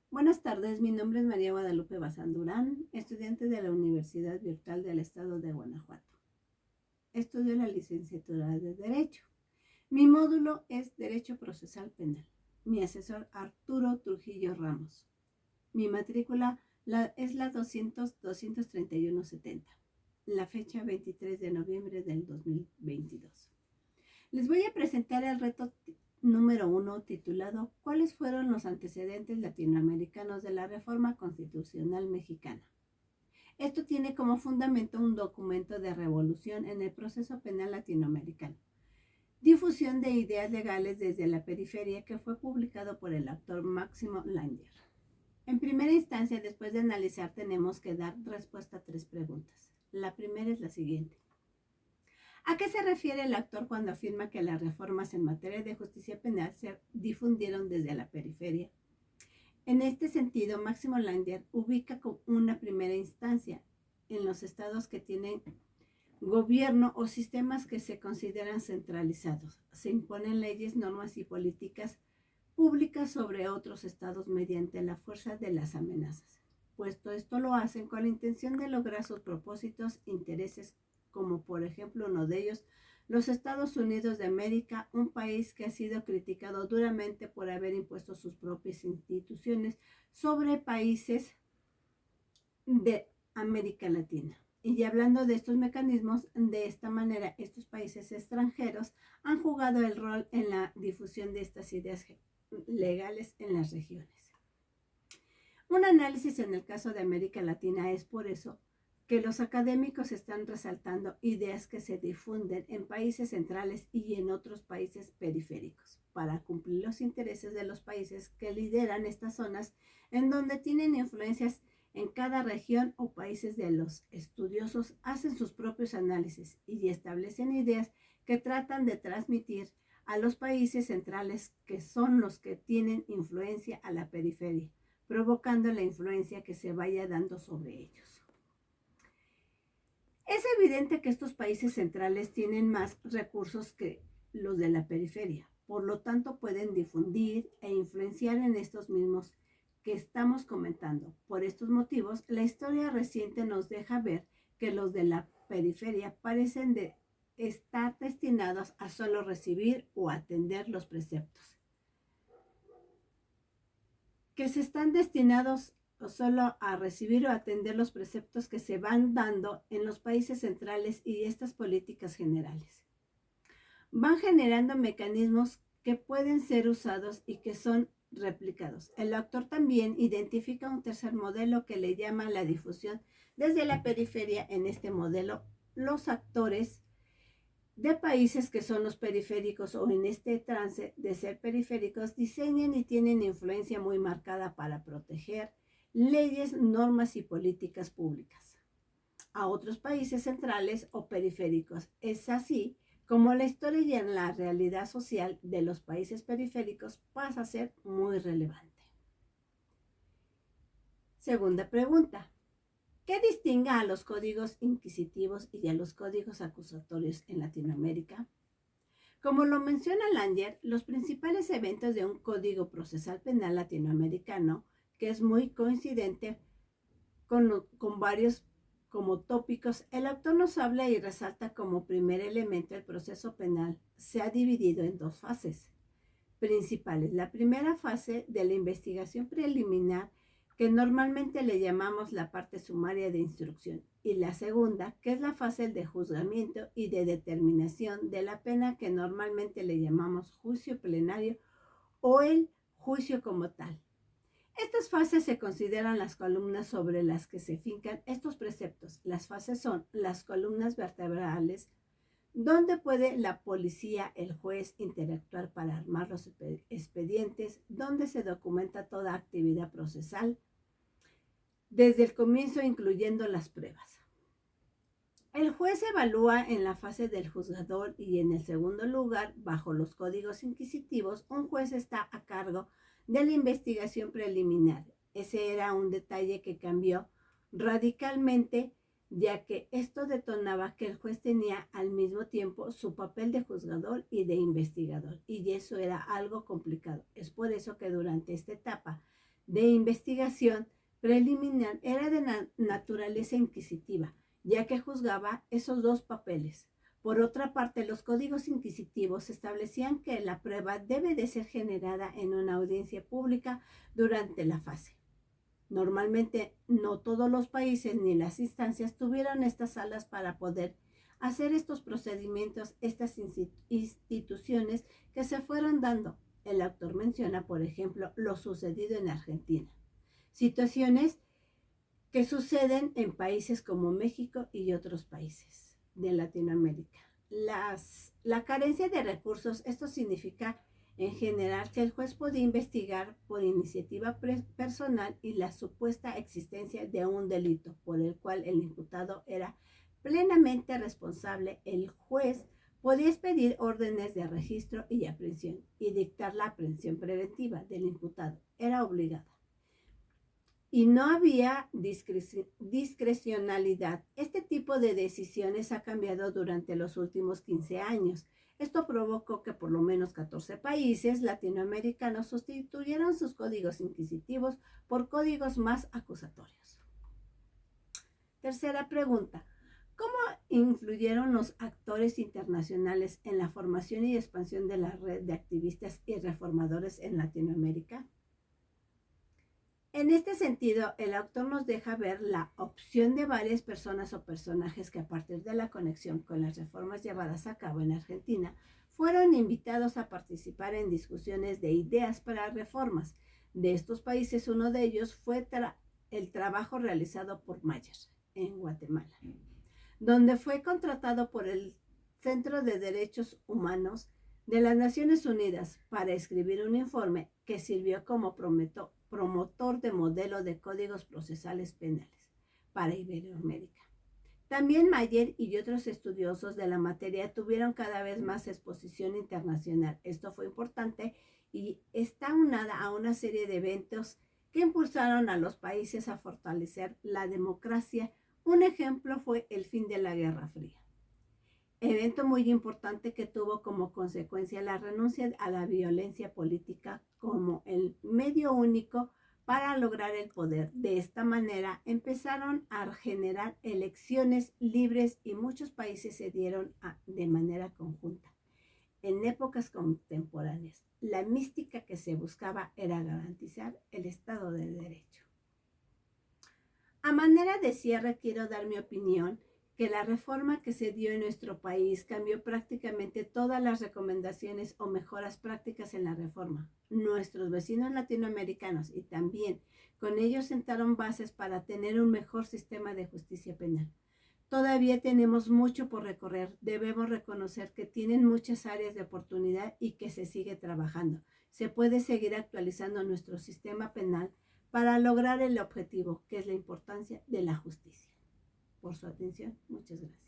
Buenas tardes, mi nombre es María Guadalupe Bazán Durán, estudiante de la Universidad Virtual del Estado de Guanajuato. Estudio la licenciatura de Derecho. Mi módulo es Derecho Procesal Penal. Mi asesor Arturo Trujillo Ramos. Mi matrícula es la 200-231-70. La fecha 23 de noviembre del 2022. Les voy a presentar el reto número 1 titulado ¿Cuáles fueron los antecedentes latinoamericanos de la Reforma Constitucional Mexicana? Esto tiene como fundamento un documento de revolución en el proceso penal latinoamericano. Difusión de ideas legales desde la periferia que fue publicado por el autor Máximo Langer. En primera instancia, después de analizar, tenemos que dar respuesta a 3 preguntas. La primera es la siguiente. ¿A qué se refiere el autor cuando afirma que las reformas en materia de justicia penal se difundieron desde la periferia? En este sentido, Máximo Lander ubica como una primera instancia en los estados que tienen gobierno o sistemas que se consideran centralizados. Se imponen leyes, normas y políticas públicas sobre otros estados mediante la fuerza de las amenazas. Puesto esto lo hacen con la intención de lograr sus propósitos, intereses, como por ejemplo uno de ellos, los Estados Unidos de América, un país que ha sido criticado duramente por haber impuesto sus propias instituciones sobre países de América Latina. Y hablando de estos mecanismos, de esta manera, estos países extranjeros han jugado el rol en la difusión de estas ideas legales en las regiones. Un análisis en el caso de América Latina es por eso que los académicos están resaltando ideas que se difunden en países centrales y en otros países periféricos para cumplir los intereses de los países que lideran estas zonas en donde tienen influencias en cada región o países. De los estudiosos hacen sus propios análisis y establecen ideas que tratan de transmitir a los países centrales, que son los que tienen influencia a la periferia, provocando la influencia que se vaya dando sobre ellos. Es evidente que estos países centrales tienen más recursos que los de la periferia, por lo tanto pueden difundir e influenciar en estos mismos que estamos comentando. Por estos motivos, la historia reciente nos deja ver que los de la periferia parecen estar destinados a solo recibir o atender los preceptos, que se están destinados solo a recibir o atender los preceptos que se van dando en los países centrales, y estas políticas generales van generando mecanismos que pueden ser usados y que son replicados. El autor también identifica un tercer modelo que le llama la difusión desde la periferia. En este modelo, los actores de países que son los periféricos o en este trance de ser periféricos diseñan y tienen influencia muy marcada para proteger leyes, normas y políticas públicas a otros países centrales o periféricos. Es así como la historia y en la realidad social de los países periféricos pasa a ser muy relevante. Segunda pregunta. ¿Qué distingue a los códigos inquisitivos y a los códigos acusatorios en Latinoamérica? Como lo menciona Langer, los principales eventos de un código procesal penal latinoamericano, que es muy coincidente con varios como tópicos, el autor nos habla y resalta como primer elemento el proceso penal se ha dividido en 2 fases principales. La primera fase de la investigación preliminar, que normalmente le llamamos la parte sumaria de instrucción, y la segunda, que es la fase de juzgamiento y de determinación de la pena, que normalmente le llamamos juicio plenario o el juicio como tal. Estas fases se consideran las columnas sobre las que se fincan estos preceptos. Las fases son las columnas vertebrales, donde puede la policía, el juez interactuar para armar los expedientes, donde se documenta toda actividad procesal, desde el comienzo incluyendo las pruebas. El juez evalúa en la fase del juzgador, y en el segundo lugar, bajo los códigos inquisitivos, un juez está a cargo de la investigación preliminar. Ese era un detalle que cambió radicalmente, ya que esto detonaba que el juez tenía al mismo tiempo su papel de juzgador y de investigador, y eso era algo complicado. Es por eso que durante esta etapa de investigación preliminar era de naturaleza inquisitiva, ya que juzgaba esos dos papeles. Por otra parte, los códigos inquisitivos establecían que la prueba debe de ser generada en una audiencia pública durante la fase. Normalmente, no todos los países ni las instancias tuvieron estas salas para poder hacer estos procedimientos, estas instituciones que se fueron dando. El autor menciona, por ejemplo, lo sucedido en Argentina. Situaciones que suceden en países como México y otros países de Latinoamérica. La carencia de recursos, esto significa en general que el juez podía investigar por iniciativa personal y la supuesta existencia de un delito por el cual el imputado era plenamente responsable. El juez podía expedir órdenes de registro y aprehensión y dictar la aprehensión preventiva del imputado. Era obligada. Y no había discrecionalidad. Este tipo de decisiones ha cambiado durante los últimos 15 años. Esto provocó que por lo menos 14 países latinoamericanos sustituyeran sus códigos inquisitivos por códigos más acusatorios. Tercera pregunta. ¿Cómo influyeron los actores internacionales en la formación y expansión de la red de activistas y reformadores en Latinoamérica? En este sentido, el autor nos deja ver la opción de varias personas o personajes que a partir de la conexión con las reformas llevadas a cabo en Argentina, fueron invitados a participar en discusiones de ideas para reformas. De estos países, uno de ellos fue el trabajo realizado por Mayer en Guatemala, donde fue contratado por el Centro de Derechos Humanos de las Naciones Unidas para escribir un informe que sirvió como promotor de modelo de códigos procesales penales para Iberoamérica. También Mayer y otros estudiosos de la materia tuvieron cada vez más exposición internacional. Esto fue importante y está unada a una serie de eventos que impulsaron a los países a fortalecer la democracia. Un ejemplo fue el fin de la Guerra Fría, evento muy importante que tuvo como consecuencia la renuncia a la violencia política como el medio único para lograr el poder. De esta manera empezaron a generar elecciones libres y muchos países se dieron de manera conjunta. En épocas contemporáneas, la mística que se buscaba era garantizar el Estado de Derecho. A manera de cierre, quiero dar mi opinión que la reforma que se dio en nuestro país cambió prácticamente todas las recomendaciones o mejoras prácticas en la reforma. Nuestros vecinos latinoamericanos y también con ellos sentaron bases para tener un mejor sistema de justicia penal. Todavía tenemos mucho por recorrer. Debemos reconocer que tienen muchas áreas de oportunidad y que se sigue trabajando. Se puede seguir actualizando nuestro sistema penal para lograr el objetivo, que es la importancia de la justicia. Por su atención, muchas gracias.